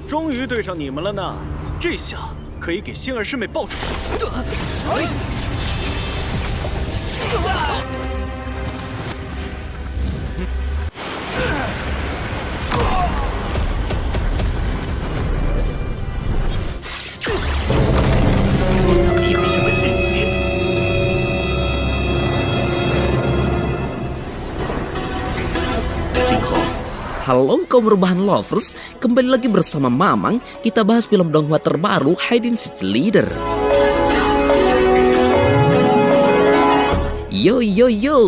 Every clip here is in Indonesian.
终于对上你们了呢，这下可以给星儿师妹报仇。你有什么信息？ Halo kaum rebahan lovers, kembali lagi bersama Mamang. Kita bahas film donghua terbaru Hidden City Leader. Yo,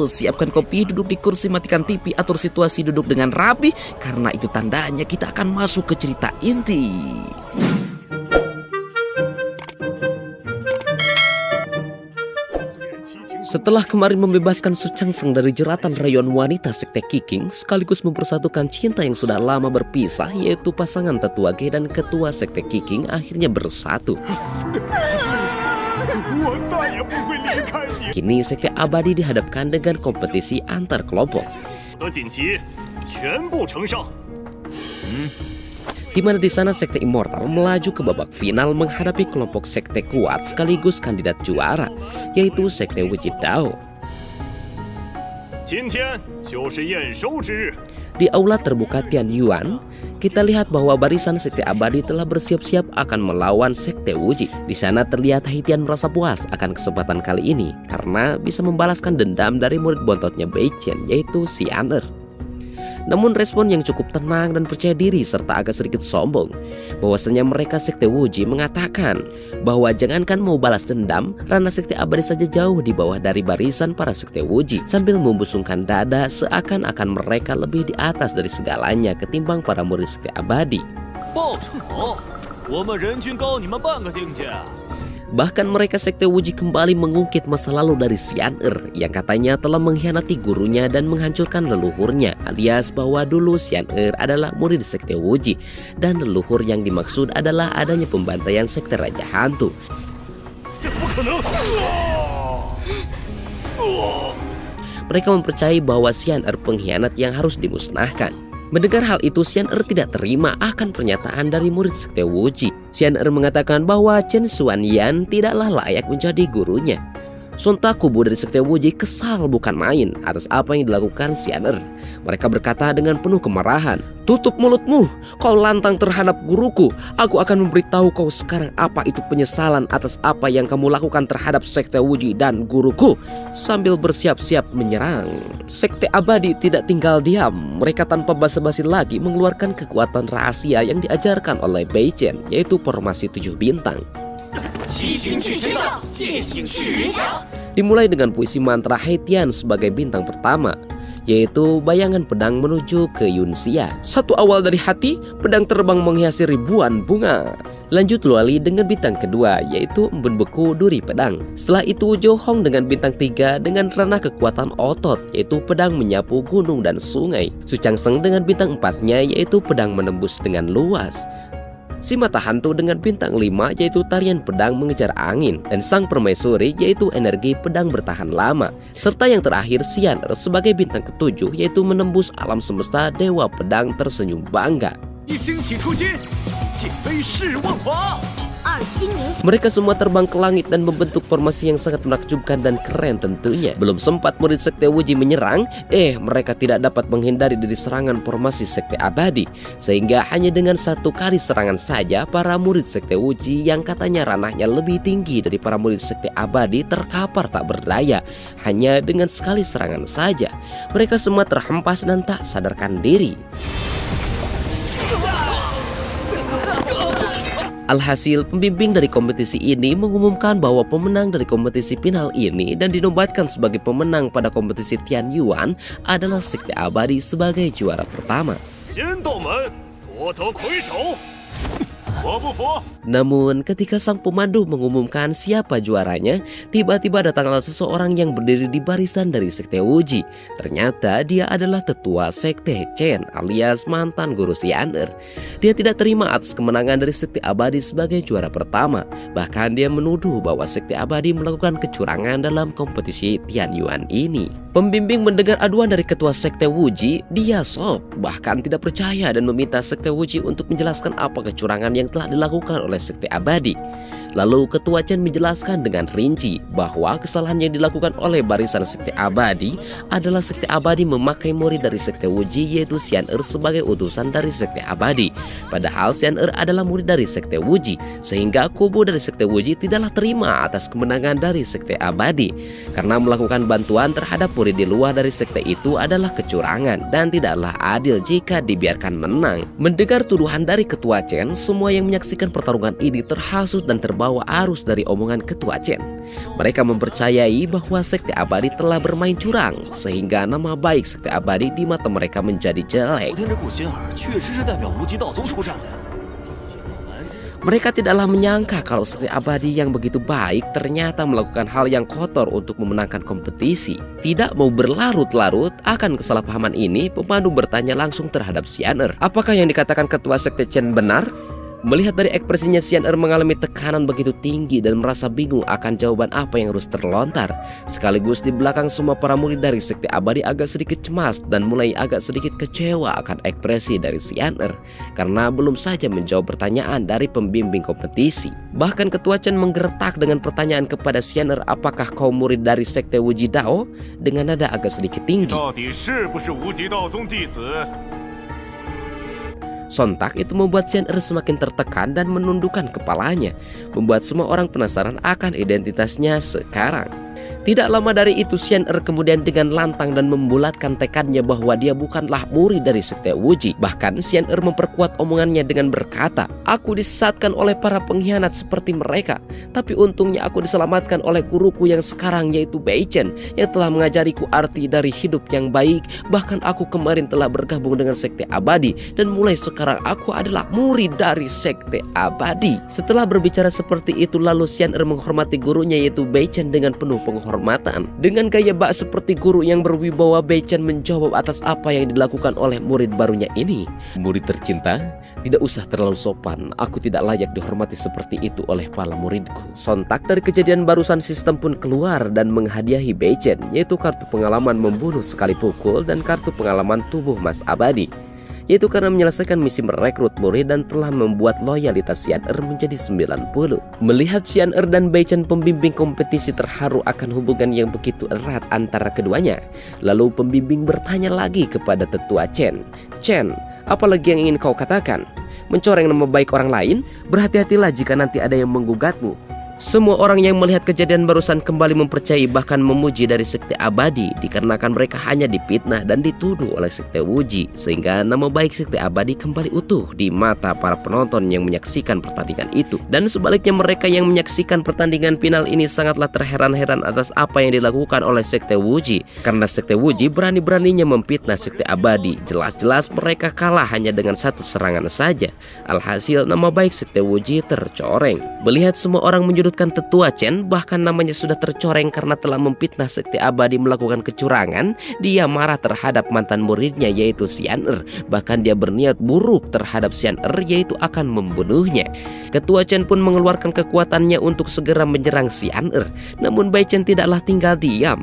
siapkan kopi, duduk di kursi, matikan TV, atur situasi duduk dengan rapi, karena itu tandanya kita akan masuk ke cerita inti. Setelah kemarin membebaskan Su Changseng dari jeratan rayon wanita sekte Qiqing, sekaligus mempersatukan cinta yang sudah lama berpisah, yaitu pasangan tetua Ge dan ketua sekte Qiqing akhirnya bersatu. Kini sekte abadi dihadapkan dengan kompetisi antar kelompok. Di mana di sana sekte Immortal melaju ke babak final menghadapi kelompok sekte kuat sekaligus kandidat juara, yaitu sekte Wujid Dao. Di aula terbuka Tianyuan, kita lihat bahwa barisan sekte abadi telah bersiap-siap akan melawan sekte Wuji. Di sana terlihat Haitian merasa puas akan kesempatan kali ini karena bisa membalaskan dendam dari murid bontotnya Beichen, yaitu Xian'er. Namun respon yang cukup tenang dan percaya diri serta agak sedikit sombong, bahwasanya mereka sekte Wuji mengatakan bahwa jangankan mau balas dendam, ranah sekte abadi saja jauh di bawah dari barisan para sekte Wuji, sambil membusungkan dada seakan-akan mereka lebih di atas dari segalanya ketimbang para murid sekte abadi. Bahkan mereka sekte Wuji kembali mengungkit masa lalu dari Xian'er yang katanya telah mengkhianati gurunya dan menghancurkan leluhurnya, alias bahwa dulu Xian'er adalah murid sekte Wuji dan leluhur yang dimaksud adalah adanya pembantaian sekte Raja Hantu. Mereka mempercayai bahwa Xian'er pengkhianat yang harus dimusnahkan. Mendengar hal itu, Xian'er tidak terima akan pernyataan dari murid sekte Wuji. Xian'er mengatakan bahwa Chen Xuanyan tidaklah layak menjadi gurunya. Sontak kubu dari sekte Wuji kesal bukan main atas apa yang dilakukan Xian'er. Mereka berkata dengan penuh kemarahan, "Tutup mulutmu, kau lantang terhadap guruku. Aku akan memberitahu kau sekarang apa itu penyesalan atas apa yang kamu lakukan terhadap sekte Wuji dan guruku." Sambil bersiap-siap menyerang, sekte abadi tidak tinggal diam. Mereka tanpa basa-basi lagi mengeluarkan kekuatan rahasia yang diajarkan oleh Beichen, yaitu formasi 7 bintang. Dimulai dengan puisi mantra Haitian sebagai bintang pertama, yaitu bayangan pedang menuju ke Yunxia. Satu awal dari hati, pedang terbang menghiasi ribuan bunga. Lanjut Luali dengan bintang kedua, yaitu embun beku duri pedang. Setelah itu Johong dengan bintang 3 dengan ranah kekuatan otot, yaitu pedang menyapu gunung dan sungai. Su Changseng dengan bintang 4-nya, yaitu pedang menembus dengan luas. Si mata hantu dengan bintang 5, yaitu tarian pedang mengejar angin, dan sang permaisuri yaitu energi pedang bertahan lama, serta yang terakhir Xian'er sebagai bintang ke-7, yaitu menembus alam semesta dewa pedang tersenyum bangga. Mereka semua terbang ke langit dan membentuk formasi yang sangat menakjubkan dan keren tentunya. Belum sempat murid sekte Wuji menyerang, mereka tidak dapat menghindari dari serangan formasi sekte abadi. Sehingga hanya dengan satu kali serangan saja, para murid sekte Wuji yang katanya ranahnya lebih tinggi dari para murid sekte abadi terkapar tak berdaya. Hanya dengan sekali serangan saja, mereka semua terhempas dan tak sadarkan diri. Alhasil, pembimbing dari kompetisi ini mengumumkan bahwa pemenang dari kompetisi final ini dan dinobatkan sebagai pemenang pada kompetisi Tianyuan adalah sekte abadi sebagai juara pertama. Namun ketika sang pemandu mengumumkan siapa juaranya, tiba-tiba datanglah seseorang yang berdiri di barisan dari Sekte Wuji. Ternyata dia adalah tetua Sekte Chen alias mantan guru Xian Er. Dia tidak terima atas kemenangan dari Sekte Abadi sebagai juara pertama. Bahkan dia menuduh bahwa Sekte Abadi melakukan kecurangan dalam kompetisi Tianyuan ini. Pembimbing mendengar aduan dari ketua Sekte Wuji, dia shock, bahkan tidak percaya dan meminta Sekte Wuji untuk menjelaskan apa kecurangan yang telah dilakukan oleh Sekte Abadi. Lalu ketua Chen menjelaskan dengan rinci bahwa kesalahan yang dilakukan oleh barisan Sekte Abadi adalah Sekte Abadi memakai murid dari Sekte Wuji yaitu Xian Er sebagai utusan dari Sekte Abadi. Padahal Xian Er adalah murid dari Sekte Wuji, sehingga kubu dari Sekte Wuji tidaklah terima atas kemenangan dari Sekte Abadi. Karena melakukan bantuan terhadap murid di luar dari sekte itu adalah kecurangan dan tidaklah adil jika dibiarkan menang. Mendengar tuduhan dari ketua Chen, semua yang menyaksikan pertarungan ini terhasut dan terbawa arus dari omongan ketua Chen. Mereka mempercayai bahwa Sekte Abadi telah bermain curang, sehingga nama baik Sekte Abadi di mata mereka menjadi jelek. Mereka tidaklah menyangka kalau Sekte Abadi yang begitu baik ternyata melakukan hal yang kotor untuk memenangkan kompetisi. Tidak mau berlarut-larut akan kesalahpahaman ini, pemandu bertanya langsung terhadap Xian Er. Apakah yang dikatakan ketua Sekte Chen benar? Melihat dari ekspresinya, Xian Er mengalami tekanan begitu tinggi dan merasa bingung akan jawaban apa yang harus terlontar. Sekaligus di belakang semua para murid dari Sekte Abadi agak sedikit cemas dan mulai agak sedikit kecewa akan ekspresi dari Xian Er karena belum saja menjawab pertanyaan dari pembimbing kompetisi. Bahkan ketua Chen menggertak dengan pertanyaan kepada Xian Er, apakah kau murid dari Sekte Wuji Dao? Dengan nada agak sedikit tinggi. Sontak itu membuat Xian Er semakin tertekan dan menundukkan kepalanya, membuat semua orang penasaran akan identitasnya sekarang. Tidak lama dari itu, Xian Er kemudian dengan lantang dan membulatkan tekadnya bahwa dia bukanlah murid dari Sekte Wuji. Bahkan Xian Er memperkuat omongannya dengan berkata, "Aku disesatkan oleh para pengkhianat seperti mereka. Tapi untungnya aku diselamatkan oleh guruku yang sekarang yaitu Bei Chen yang telah mengajariku arti dari hidup yang baik. Bahkan aku kemarin telah bergabung dengan Sekte Abadi dan mulai sekarang aku adalah murid dari Sekte Abadi." Setelah berbicara seperti itu, lalu Xian Er menghormati gurunya yaitu Bei Chen dengan penuh penghormatan. Dengan gaya bak seperti guru yang berwibawa, Bei Chen menjawab atas apa yang dilakukan oleh murid barunya ini. "Murid tercinta, tidak usah terlalu sopan. Aku tidak layak dihormati seperti itu oleh para muridku." Sontak dari kejadian barusan, sistem pun keluar dan menghadiahi Bei Chen, yaitu kartu pengalaman membunuh sekali pukul dan kartu pengalaman tubuh Mas Abadi, yaitu karena menyelesaikan misi merekrut murid dan telah membuat loyalitas Xian Er menjadi 90. Melihat Xian Er dan Bei Chen, pembimbing kompetisi terharu akan hubungan yang begitu erat antara keduanya. Lalu pembimbing bertanya lagi kepada tetua Chen, "Chen, apa lagi yang ingin kau katakan? Mencoreng nama baik orang lain? Berhati-hatilah jika nanti ada yang menggugatmu." Semua orang yang melihat kejadian barusan kembali mempercayai bahkan memuji dari Sekte Abadi dikarenakan mereka hanya dipitnah dan dituduh oleh Sekte Wuji, sehingga nama baik Sekte Abadi kembali utuh di mata para penonton yang menyaksikan pertandingan itu. Dan sebaliknya, mereka yang menyaksikan pertandingan final ini sangatlah terheran-heran atas apa yang dilakukan oleh Sekte Wuji, karena Sekte Wuji berani-beraninya memfitnah Sekte Abadi. Jelas-jelas mereka kalah hanya dengan satu serangan saja. Alhasil nama baik Sekte Wuji tercoreng. Melihat semua orang menyudutkan tetua Chen, bahkan namanya sudah tercoreng karena telah memfitnah Sekte Abadi melakukan kecurangan, dia marah terhadap mantan muridnya yaitu Xian Er. Bahkan dia berniat buruk terhadap Xian Er, yaitu akan membunuhnya. Ketua Chen pun mengeluarkan kekuatannya untuk segera menyerang Xian Er. Namun Bei Chen tidaklah tinggal diam.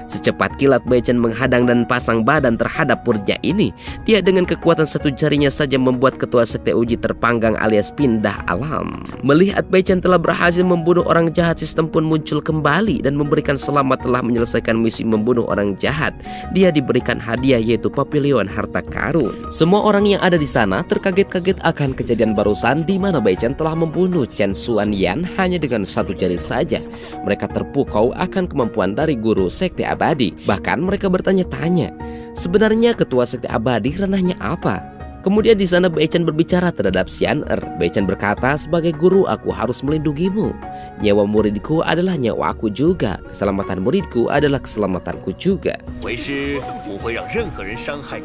Secepat kilat Bei Chen menghadang dan pasang badan terhadap muridnya ini. Dia dengan kekuatan satu jarinya saja membuat ketua Sekte Wuji terpanggang alias pindah alam. Melihat Bei Chen telah berhasil membunuh orang jahat, sistem pun muncul kembali dan memberikan selamat telah menyelesaikan misi membunuh orang jahat. Dia diberikan hadiah yaitu papilion harta karun. Semua orang yang ada di sana terkaget-kaget akan kejadian barusan di mana Bei Chen telah membunuh Chen Xuanyan hanya dengan satu jari saja. Mereka terpukau akan kemampuan dari guru Sekte Abadi. Bahkan mereka bertanya-tanya, sebenarnya ketua Sekte Abadi ranahnya apa? Kemudian di sana Bai Chen berbicara terhadap Xian Er. Bai Chen berkata, sebagai guru aku harus melindungimu. Nyawa muridku adalah nyawaku juga. Keselamatan muridku adalah keselamatanku juga. 为师不会让任何人伤害你。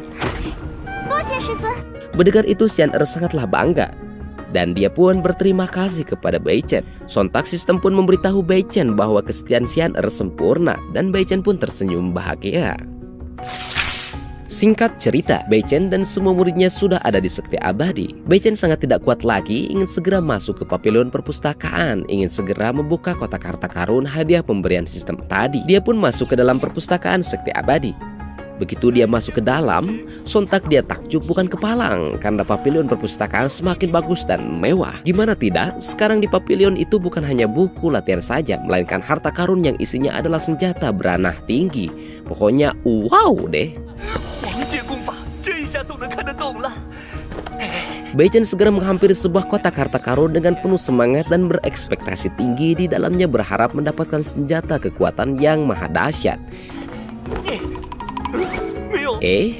Mendengar itu Xian Er sangatlah bangga. Dan dia pun berterima kasih kepada Bai Chen. Sontak sistem pun memberitahu Bai Chen bahwa kesetiaan Xian Er sempurna. Dan Bai Chen pun tersenyum bahagia. Singkat cerita, Bai Chen dan semua muridnya sudah ada di sekte abadi. Bai Chen sangat tidak kuat lagi, ingin segera masuk ke pavilion perpustakaan, ingin segera membuka kotak harta karun hadiah pemberian sistem tadi. Dia pun masuk ke dalam perpustakaan sekte abadi. Begitu dia masuk ke dalam, sontak dia takjub bukan kepalang karena pavilion perpustakaan semakin bagus dan mewah. Gimana tidak, sekarang di pavilion itu bukan hanya buku latihan saja, melainkan harta karun yang isinya adalah senjata beranah tinggi. Pokoknya wow deh. 王界功法，这一下总能看得懂了。 Bai Chen segera menghampiri sebuah kotak harta karun dengan penuh semangat dan berekspektasi tinggi. Di dalamnya berharap mendapatkan senjata kekuatan yang maha dahsyat.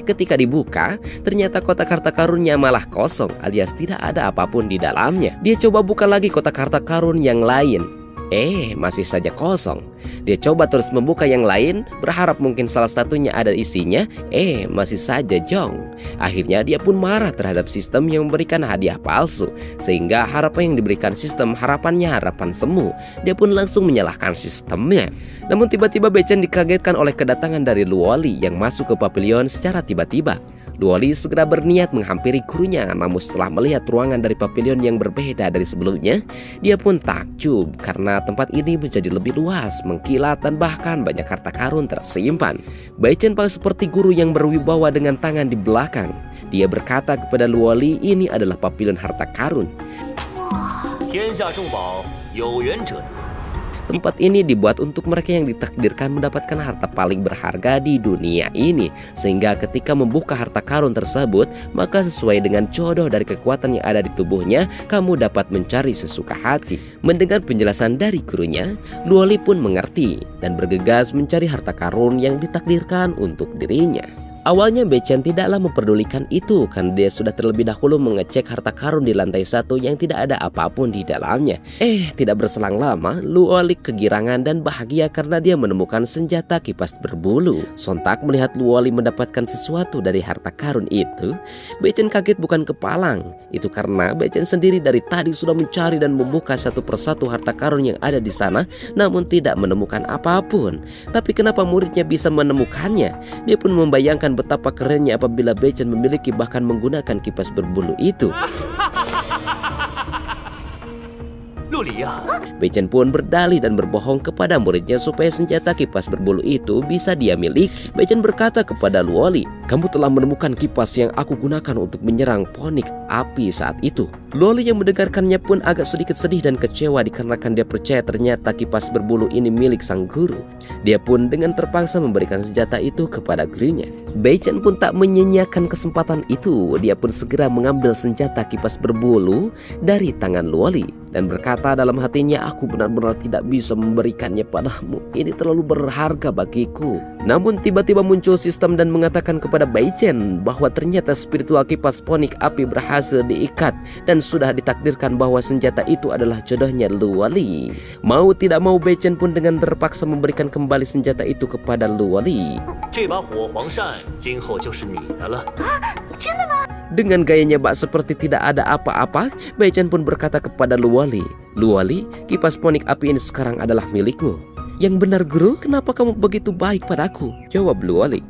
Ketika dibuka, ternyata kotak harta karunnya malah kosong, alias tidak ada apapun di dalamnya. Dia coba buka lagi kotak harta karun yang lain. Masih saja kosong. Dia coba terus membuka yang lain, berharap mungkin salah satunya ada isinya. Masih saja jong. Akhirnya dia pun marah terhadap sistem yang memberikan hadiah palsu, sehingga harapan yang diberikan sistem harapannya harapan semu. Dia pun langsung menyalahkan sistemnya. Namun tiba-tiba Bai Chen dikagetkan oleh kedatangan dari Luoli yang masuk ke pavilion secara tiba-tiba. Luoli segera berniat menghampiri gurunya, namun setelah melihat ruangan dari pavilion yang berbeda dari sebelumnya, dia pun takjub karena tempat ini menjadi lebih luas, mengkilat dan bahkan banyak harta karun tersimpan. Bai Chen seperti guru yang berwibawa dengan tangan di belakang. Dia berkata kepada Luoli, ini adalah pavilion harta karun. 天下重宝，有缘者得。 Tempat ini dibuat untuk mereka yang ditakdirkan mendapatkan harta paling berharga di dunia ini. Sehingga ketika membuka harta karun tersebut, maka sesuai dengan jodoh dari kekuatan yang ada di tubuhnya, kamu dapat mencari sesuka hati. Mendengar penjelasan dari gurunya, Luoli pun mengerti dan bergegas mencari harta karun yang ditakdirkan untuk dirinya. Awalnya Bai Chen tidaklah memperdulikan itu karena dia sudah terlebih dahulu mengecek harta karun di lantai 1 yang tidak ada apapun di dalamnya. Tidak berselang lama, Luoli kegirangan dan bahagia karena dia menemukan senjata kipas berbulu. Sontak melihat Luoli mendapatkan sesuatu dari harta karun itu, Bai Chen kaget bukan kepalang. Itu karena Bai Chen sendiri dari tadi sudah mencari dan membuka satu persatu harta karun yang ada di sana, namun tidak menemukan apapun. Tapi kenapa muridnya bisa menemukannya? Dia pun membayangkan betapa kerennya apabila Bai Chen memiliki bahkan menggunakan kipas berbulu itu. Bai Chen pun berdalih dan berbohong kepada muridnya supaya senjata kipas berbulu itu bisa dia miliki. Bai Chen berkata kepada Luoli, kamu telah menemukan kipas yang aku gunakan untuk menyerang ponik api saat itu. Luoli yang mendengarkannya pun agak sedikit sedih dan kecewa dikarenakan dia percaya ternyata kipas berbulu ini milik sang guru. Dia pun dengan terpaksa memberikan senjata itu kepada gurunya. Bai Chen pun tak menyia-nyiakan kesempatan itu. Dia pun segera mengambil senjata kipas berbulu dari tangan Luoli dan berkata dalam hatinya, aku benar-benar tidak bisa memberikannya padamu. Ini terlalu berharga bagiku. Namun tiba-tiba muncul sistem dan mengatakan kepada Bai Chen bahwa ternyata spiritual kipas ponik api berhasil diikat dan sudah ditakdirkan bahwa senjata itu adalah jodohnya Luoli. Mau tidak mau Bai Chen pun dengan terpaksa memberikan kembali senjata itu kepada Luoli. Dengan gayanya bak seperti tidak ada apa-apa, Bai Chen pun berkata kepada Luoli, Luoli, kipas ponik api ini sekarang adalah milikmu. Yang benar guru, kenapa kamu begitu baik padaku? Jawab Luoli.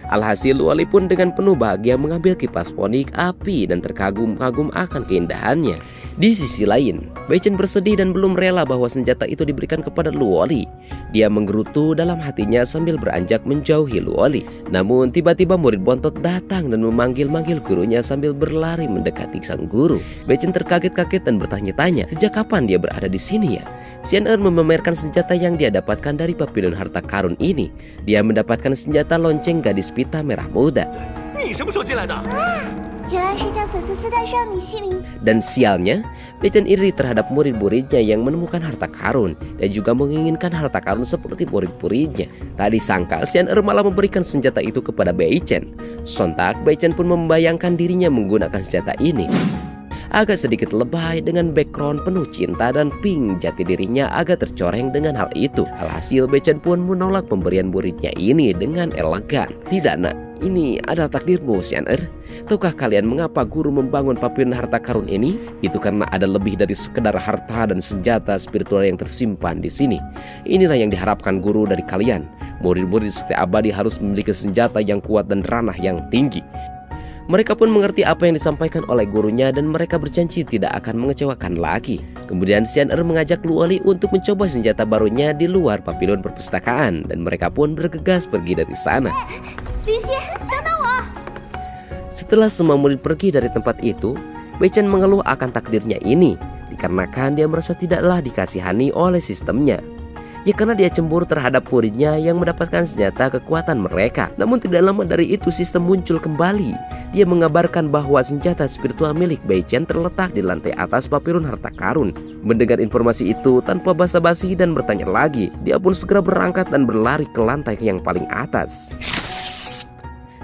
Alhasil Luoli pun dengan penuh bahagia mengambil kipas ponik api dan terkagum-kagum akan keindahannya. Di sisi lain, Bai Chen bersedih dan belum rela bahwa senjata itu diberikan kepada Luoli. Dia menggerutu dalam hatinya sambil beranjak menjauhi Luoli. Namun tiba-tiba murid bontot datang dan memanggil-manggil gurunya sambil berlari mendekati sang guru. Bai Chen terkaget-kaget dan bertanya-tanya, sejak kapan dia berada di sini ya? Xian Er memamerkan senjata yang dia dapatkan dari pavilion harta karun ini. Dia mendapatkan senjata lonceng gadis pita merah muda. 原来是将粉丝丝带少女心灵。 Dan sialnya, Beichen iri terhadap murid-muridnya yang menemukan harta karun dan juga menginginkan harta karun seperti murid-muridnya. Tak disangka Xian'er malah memberikan senjata itu kepada Beichen. Sontak Beichen pun membayangkan dirinya menggunakan senjata ini. Agak sedikit lebay dengan background penuh cinta dan pink, jati dirinya agak tercoreng dengan hal itu. Alhasil Beichen pun menolak pemberian muridnya ini dengan elegan. Tidak nak, ini adalah takdirmu Xian'er. Tahukah kalian mengapa guru membangun pavilion harta karun ini? Itu karena ada lebih dari sekedar harta dan senjata spiritual yang tersimpan di sini. Inilah yang diharapkan guru dari kalian. Murid-murid sekte abadi harus memiliki senjata yang kuat dan ranah yang tinggi. Mereka pun mengerti apa yang disampaikan oleh gurunya dan mereka berjanji tidak akan mengecewakan lagi. Kemudian Xian'er mengajak Luoli untuk mencoba senjata barunya di luar pavilion perpustakaan dan mereka pun bergegas pergi dari sana. Setelah semua murid pergi dari tempat itu, Beichen mengeluh akan takdirnya ini dikarenakan dia merasa tidaklah dikasihani oleh sistemnya. Ya karena dia cemburu terhadap muridnya yang mendapatkan senjata kekuatan mereka. Namun tidak lama dari itu sistem muncul kembali. Dia mengabarkan bahwa senjata spiritual milik Beichen terletak di lantai atas pavilion harta karun. Mendengar informasi itu tanpa basa-basi dan bertanya lagi, dia pun segera berangkat dan berlari ke lantai yang paling atas.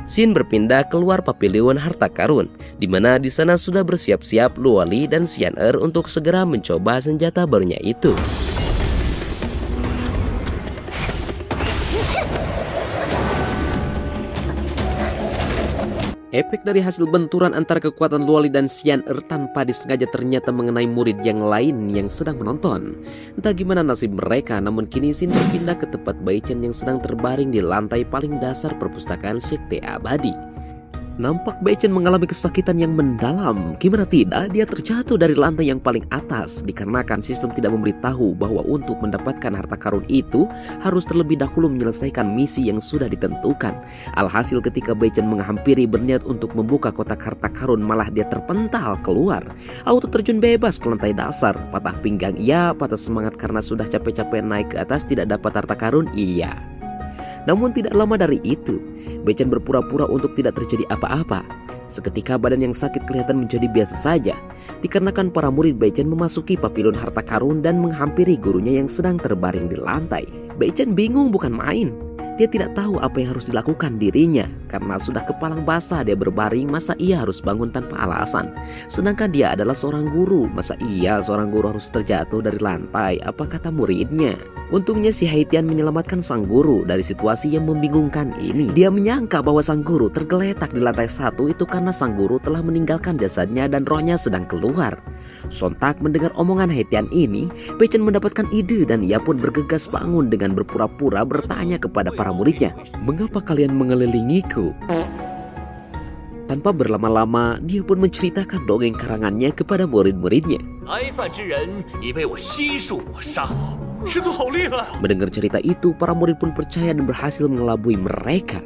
Scene berpindah keluar pavilion harta karun, di mana di sana sudah bersiap-siap Luoli dan Xian'er untuk segera mencoba senjata barunya itu. Efek dari hasil benturan antara kekuatan Luoli dan Xian'er tanpa disengaja ternyata mengenai murid yang lain yang sedang menonton. Entah gimana nasib mereka, namun kini scene berpindah ke tempat Beichen yang sedang terbaring di lantai paling dasar perpustakaan sekte abadi. Nampak Beichen mengalami kesakitan yang mendalam. Gimana tidak, dia terjatuh dari lantai yang paling atas dikarenakan sistem tidak memberitahu bahwa untuk mendapatkan harta karun itu harus terlebih dahulu menyelesaikan misi yang sudah ditentukan. Alhasil ketika Beichen menghampiri berniat untuk membuka kotak harta karun, malah dia terpental keluar. Auto terjun bebas ke lantai dasar. Patah pinggang iya, patah semangat karena sudah capek-capek naik ke atas tidak dapat harta karun iya. Namun tidak lama dari itu, Beichen berpura-pura untuk tidak terjadi apa-apa. Seketika badan yang sakit kelihatan menjadi biasa saja, dikarenakan para murid Beichen memasuki pavilion harta karun dan menghampiri gurunya yang sedang terbaring di lantai. Beichen bingung bukan main. Dia tidak tahu apa yang harus dilakukan dirinya. Karena sudah kepalang basah dia berbaring, masa ia harus bangun tanpa alasan? Sedangkan dia adalah seorang guru, masa iya seorang guru harus terjatuh dari lantai? Apa kata muridnya? Untungnya si Haitian menyelamatkan sang guru dari situasi yang membingungkan ini. Dia menyangka bahwa sang guru tergeletak di lantai 1 itu karena sang guru telah meninggalkan jasadnya dan rohnya sedang keluar. Sontak mendengar omongan Haitian ini, Beichen mendapatkan ide dan ia pun bergegas bangun dengan berpura-pura bertanya kepada para muridnya, "Mengapa kalian mengelilingiku?" Tanpa berlama-lama, dia pun menceritakan dongeng karangannya kepada murid-muridnya. Mendengar cerita itu, para murid pun percaya dan berhasil mengelabui mereka.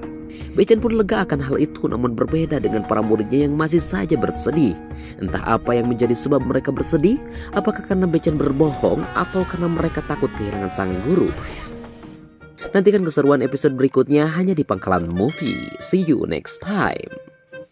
Beichen pun lega akan hal itu, namun berbeda dengan para muridnya yang masih saja bersedih. Entah apa yang menjadi sebab mereka bersedih, apakah karena Beichen berbohong atau karena mereka takut kehilangan sang guru. Nantikan keseruan episode berikutnya hanya di Pangkalan Movie. See you next time.